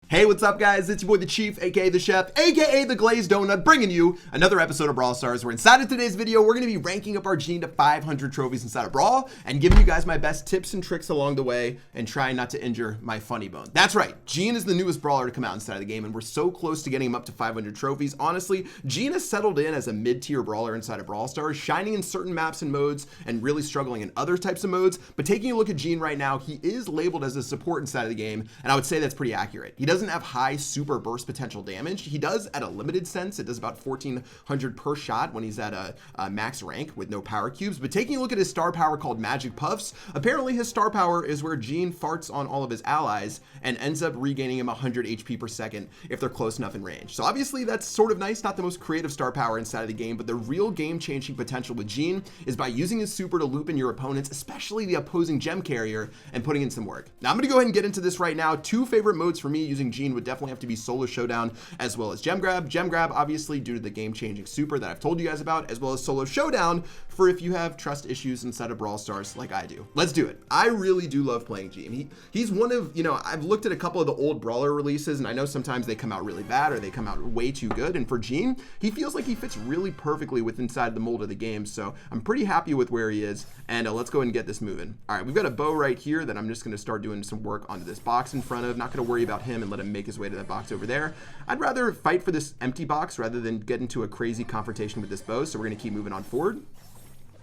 Hey, what's up, guys? It's your boy the Chief, aka the Chef, aka the Glazed Donut, bringing you another episode of Brawl Stars, where inside of today's video, we're going to be ranking up our Gene to 500 trophies inside of Brawl and giving you guys my best tips and tricks along the way and trying not to injure my funny bone. That's right, Gene is the newest brawler to come out inside of the game, and we're so close to getting him up to 500 trophies. Honestly, Gene has settled in as a mid-tier brawler inside of Brawl Stars, shining in certain maps and modes and really struggling in other types of modes. But taking a look at Gene right now, he is labeled as a support inside of the game, and I would say that's pretty accurate. He doesn't have high super burst potential damage. He does at a limited sense. It does about 1400 per shot when he's at a max rank with no power cubes. But taking a look at his star power called Magic Puffs, apparently his star power is where Gene farts on all of his allies and ends up regaining him 100 HP per second if they're close enough in range. So obviously that's sort of nice, not the most creative star power inside of the game, but the real game-changing potential with Gene is by using his super to loop in your opponents, especially the opposing gem carrier, and putting in some work. Now I'm going to go ahead and get into this right now. Two favorite modes for me using Gene would definitely have to be Solo Showdown as well as Gem Grab. Gem Grab obviously due to the game-changing super that I've told you guys about, as well as Solo Showdown for if you have trust issues inside of Brawl Stars like I do. Let's do it. I really do love playing Gene. He's one of, I've looked at a couple of the old Brawler releases, and I know sometimes they come out really bad or they come out way too good, and for Gene, he feels like he fits really perfectly with inside the mold of the game, so I'm pretty happy with where he is, and let's go ahead and get this moving. All right, we've got a bow right here that I'm just going to start doing some work onto this box in front of. Not going to worry about him and let him make his way to that box over there. I'd rather fight for this empty box rather than get into a crazy confrontation with this bow, so we're going to keep moving on forward.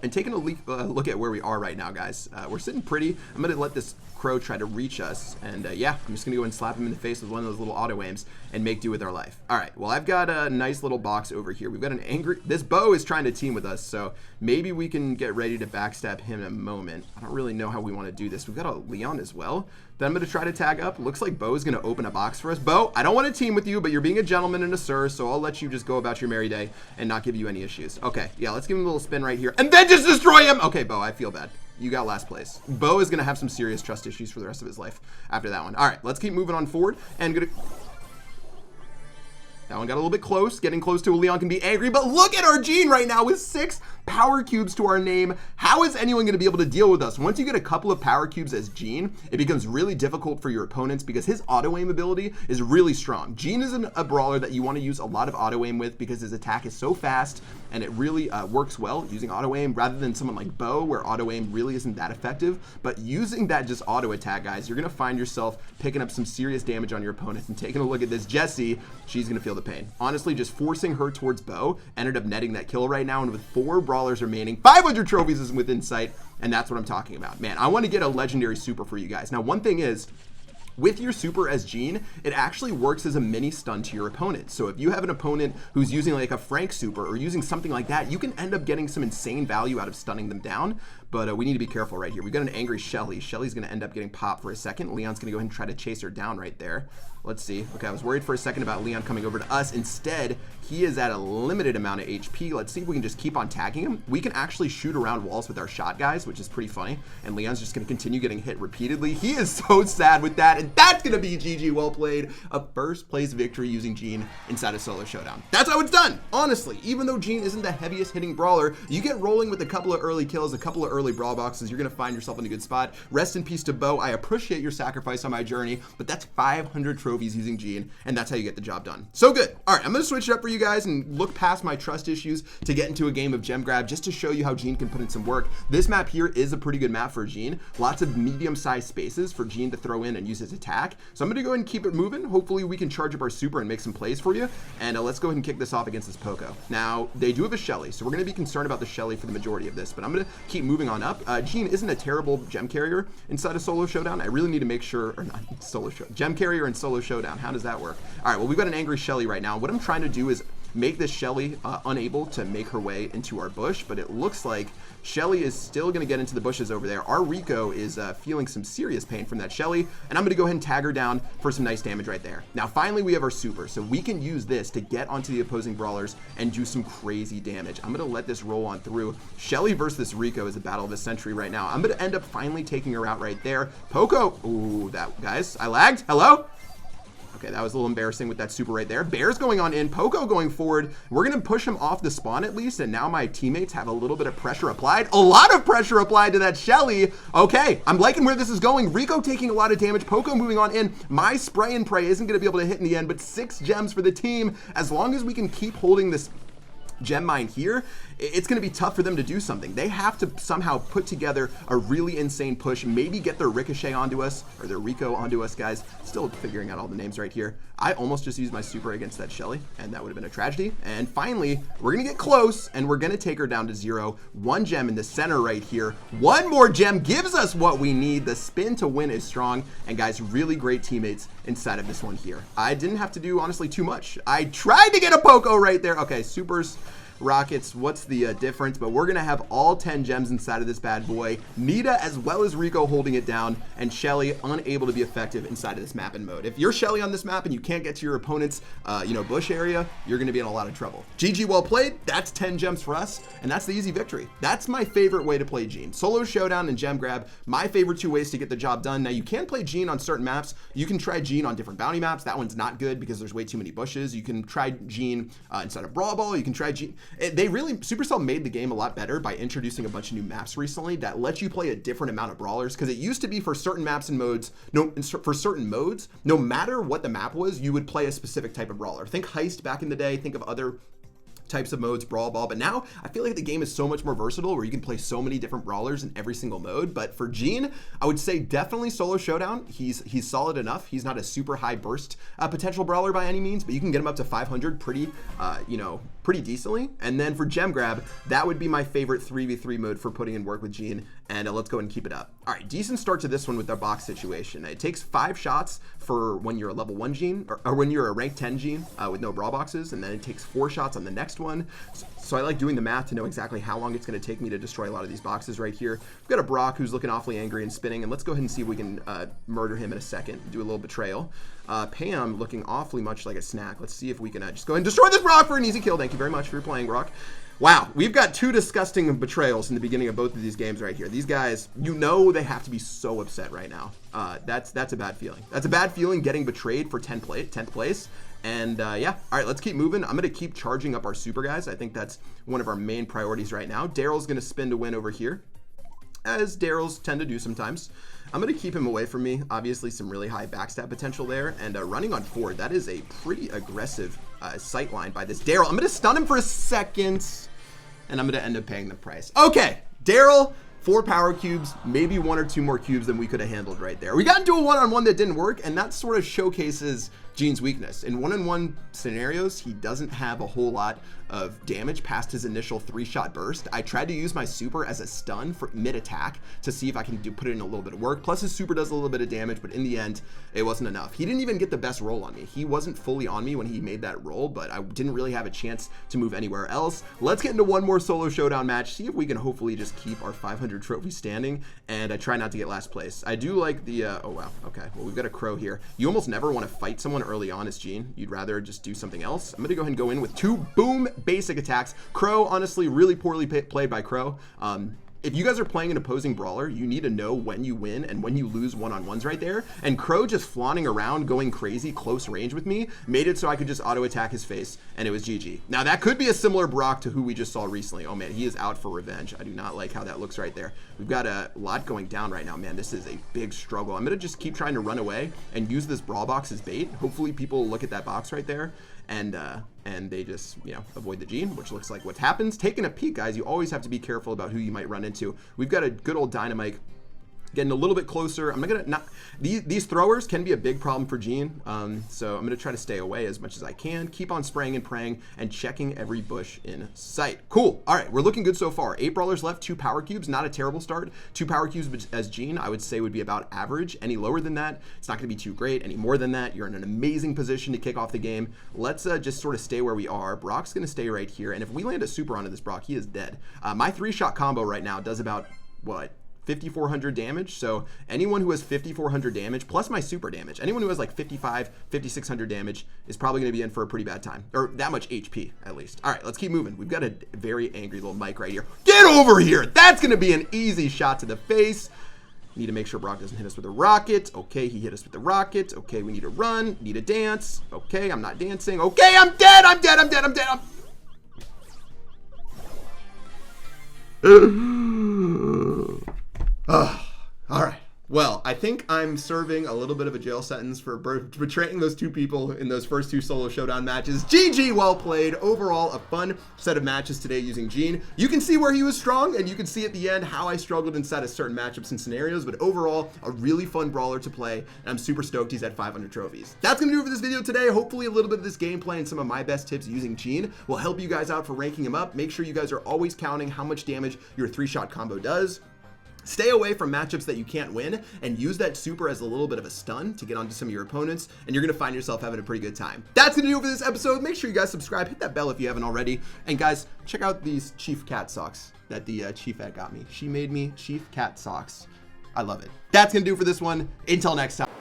And taking a look at where we are right now, guys. We're sitting pretty. I'm going to let this crow try to reach us. And yeah, I'm just going to go and slap him in the face with one of those little auto aims and make do with our life. All right, well, I've got a nice little box over here. We've got an angry... This bow is trying to team with us, so maybe we can get ready to backstab him in a moment. I don't really know how we want to do this. We've got a Leon as well that I'm going to try to tag up. Looks like Bo is going to open a box for us. Bo, I don't want to team with you, but you're being a gentleman and a sir, so I'll let you just go about your merry day and not give you any issues. Okay, yeah, let's give him a little spin right here and then just destroy him. Okay, Bo, I feel bad. You got last place. Bo is going to have some serious trust issues for the rest of his life after that one. All right, let's keep moving on forward and that one got a little bit close. Getting close to a Leon can be angry, but look at our Gene right now with 6 power cubes to our name. How is anyone going to be able to deal with us? Once you get a couple of power cubes as Gene, it becomes really difficult for your opponents because his auto aim ability is really strong. Gene is a brawler that you want to use a lot of auto aim with because his attack is so fast and it really works well using auto aim rather than someone like Bo where auto aim really isn't that effective. But using that just auto attack, guys, you're going to find yourself picking up some serious damage on your opponent. And taking a look at this Jessie, she's going to feel the pain. Honestly, just forcing her towards Bo ended up netting that kill right now, and with 4 brawlers remaining, 500 trophies is within sight, and that's what I'm talking about. Man, I want to get a legendary super for you guys. Now, one thing is, with your super as Gene, it actually works as a mini stun to your opponent. So if you have an opponent who's using like a Frank super or using something like that, you can end up getting some insane value out of stunning them down. But we need to be careful right here. We've got an angry Shelly. Shelly's going to end up getting popped for a second. Leon's going to go ahead and try to chase her down right there. Let's see. Okay, I was worried for a second about Leon coming over to us. Instead, he is at a limited amount of HP. Let's see if we can just keep on tagging him. We can actually shoot around walls with our shot, guys, which is pretty funny. And Leon's just going to continue getting hit repeatedly. He is so sad with that. And that's going to be GG. Well played. A first place victory using Gene inside of Solo Showdown. That's how it's done. Honestly, even though Gene isn't the heaviest hitting brawler, you get rolling with a couple of early kills, a couple of early brawl boxes, you're going to find yourself in a good spot. Rest in peace to Bo. I appreciate your sacrifice on my journey, but that's 500 trophies using Gene, and that's how you get the job done. So good. All right, I'm going to switch it up for you guys and look past my trust issues to get into a game of Gem Grab just to show you how Gene can put in some work. This map here is a pretty good map for Gene. Lots of medium-sized spaces for Gene to throw in and use his attack. So I'm going to go ahead and keep it moving. Hopefully we can charge up our super and make some plays for you. And let's go ahead and kick this off against this Poco. Now, they do have a Shelly, so we're going to be concerned about the Shelly for the majority of this, but I'm going to keep moving on up. Gene isn't a terrible gem carrier inside of Solo Showdown. I really need to make sure, or not Solo Show, gem carrier and Solo Showdown. How does that work? All right, well, we've got an angry Shelly right now. What I'm trying to do is make this Shelly unable to make her way into our bush, but it looks like Shelly is still going to get into the bushes over there. Our Rico is feeling some serious pain from that Shelly, and I'm going to go ahead and tag her down for some nice damage right there. Now, finally, we have our super, so we can use this to get onto the opposing brawlers and do some crazy damage. I'm going to let this roll on through. Shelly versus this Rico is a battle of the century right now. I'm going to end up finally taking her out right there. Poco, ooh, that, guys, I lagged. Hello? Okay, that was a little embarrassing with that super right there. Bear's going on in, Poco going forward. We're gonna push him off the spawn at least, and now my teammates have a little bit of pressure applied. A lot of pressure applied to that Shelly. Okay, I'm liking where this is going. Rico taking a lot of damage, Poco moving on in. My spray and pray isn't gonna be able to hit in the end, but 6 gems for the team. As long as we can keep holding this gem mine here, it's going to be tough for them to do something. They have to somehow put together a really insane push, maybe get their Ricochet onto us, or their Rico onto us, guys. Still figuring out all the names right here. I almost just used my super against that Shelly, and that would have been a tragedy. And finally, we're going to get close, and we're going to take her down to 0. 1 gem in the center right here. 1 more gem gives us what we need. The spin to win is strong, and guys, really great teammates inside of this one here. I didn't have to do, honestly, too much. I tried to get a Poco right there. Okay, supers, rockets, what's the difference? But we're gonna have all 10 gems inside of this bad boy. Nita as well as Rico holding it down, and Shelly unable to be effective inside of this map and mode. If you're Shelly on this map and you can't get to your opponent's bush area, you're gonna be in a lot of trouble. GG, well played. That's 10 gems for us, and that's the easy victory. That's my favorite way to play Gene. Solo showdown and gem grab, my favorite 2 ways to get the job done. Now you can play Gene on certain maps. You can try Gene on different bounty maps. That one's not good because there's way too many bushes. You can try Gene inside of Brawl Ball. You can try Gene. They really, Supercell made the game a lot better by introducing a bunch of new maps recently that let you play a different amount of brawlers, because it used to be for certain maps and modes, for certain modes, no matter what the map was, you would play a specific type of brawler. Think Heist back in the day, think of other types of modes, Brawl Ball, but now I feel like the game is so much more versatile where you can play so many different brawlers in every single mode. But for Gene, I would say definitely solo showdown. He's solid enough. He's not a super high burst potential brawler by any means, but you can get him up to 500 pretty pretty decently. And then for gem grab, that would be my favorite 3v3 mode for putting in work with Gene, and let's go and keep it up. All right, decent start to this one with our box situation. It takes 5 shots for when you're a level 1 Gene, or when you're a rank 10 Gene with no brawl boxes, and then it takes 4 shots on the next one. So I like doing the math to know exactly how long it's going to take me to destroy a lot of these boxes right here. We've got a Brock who's looking awfully angry and spinning, and let's go ahead and see if we can murder him in a second, do a little betrayal. Pam looking awfully much like a snack. Let's see if we can just go ahead and destroy this Brock for an easy kill. Thank you very much for playing, Brock. Wow, we've got 2 disgusting betrayals in the beginning of both of these games right here. These guys, you know they have to be so upset right now. That's a bad feeling. That's a bad feeling, getting betrayed for 10th place. And yeah, all right, let's keep moving. I'm going to keep charging up our super guys. I think that's one of our main priorities right now. Daryl's going to spin to win over here, as Daryl's tend to do sometimes. I'm going to keep him away from me. Obviously, some really high backstab potential there. And running on forward, that is a pretty aggressive sight line by this Daryl. I'm going to stun him for a second, and I'm going to end up paying the price. Okay, Daryl, 4 power cubes, maybe 1 or 2 more cubes than we could have handled right there. We got into a one-on-one that didn't work, and that sort of showcases Gene's weakness. In one-on-one scenarios, he doesn't have a whole lot of damage past his initial 3-shot burst. I tried to use my super as a stun for mid-attack to see if I can put in a little bit of work. Plus his super does a little bit of damage, but in the end, it wasn't enough. He didn't even get the best roll on me. He wasn't fully on me when he made that roll, but I didn't really have a chance to move anywhere else. Let's get into one more solo showdown match, see if we can hopefully just keep our 500 trophy standing, and I try not to get last place. I do like the, oh wow, okay, well we've got a Crow here. You almost never want to fight someone early on as Gene. You'd rather just do something else. I'm gonna go ahead and go in with 2 boom basic attacks. Crow, honestly, really poorly played by Crow. If you guys are playing an opposing brawler, you need to know when you win and when you lose one-on-ones right there. And Crow just flaunting around, going crazy, close range with me, made it so I could just auto-attack his face, and it was GG. Now, that could be a similar Brock to who we just saw recently. Oh, man, he is out for revenge. I do not like how that looks right there. We've got a lot going down right now, man. This is a big struggle. I'm going to just keep trying to run away and use this brawl box as bait. Hopefully, people look at that box right there, and they just, you know, avoid the Gene, which looks like what happens. Taking a peek, guys, you always have to be careful about who you might run into. We've got a good old Dynamite getting a little bit closer. I'm not these throwers can be a big problem for Gene, so I'm gonna try to stay away as much as I can, keep on spraying and praying and checking every bush in sight. Cool. All right, we're looking good so far. 8 brawlers left, 2 power cubes, not a terrible start. 2 power cubes as Gene, I would say, would be about average. Any lower than that, it's not gonna be too great. Any more than that, you're in an amazing position to kick off the game. Let's just sort of stay where we are. Brock's gonna stay right here, and if we land a super onto this Brock, he is dead. My 3-shot combo right now does about, what, 5,400 damage. So anyone who has 5,400 damage plus my super damage, anyone who has like 5,600 damage is probably going to be in for a pretty bad time, or that much HP at least. All right, let's keep moving. We've got a very angry little Mike right here. Get over here. That's going to be an easy shot to the face. Need to make sure Brock doesn't hit us with a rocket. Okay, he hit us with the rocket. Okay, we need to run. Need to dance. Okay, I'm not dancing. Okay, I'm dead. I'm dead. I'm dead. I'm dead. All right. Well, I think I'm serving a little bit of a jail sentence for betraying those two people in those first two solo showdown matches. GG, well played. Overall, a fun set of matches today using Gene. You can see where he was strong, and you can see at the end how I struggled inside of certain matchups and scenarios, but overall, a really fun brawler to play, and I'm super stoked he's at 500 trophies. That's going to do it for this video today. Hopefully, a little bit of this gameplay and some of my best tips using Gene will help you guys out for ranking him up. Make sure you guys are always counting how much damage your 3-shot combo does. Stay away from matchups that you can't win and use that super as a little bit of a stun to get onto some of your opponents, and you're going to find yourself having a pretty good time. That's going to do it for this episode. Make sure you guys subscribe, hit that bell if you haven't already, and guys, check out these Chief Cat socks that the Chief Cat got me. She made me Chief Cat socks. I love it. That's going to do it for this one. Until next time.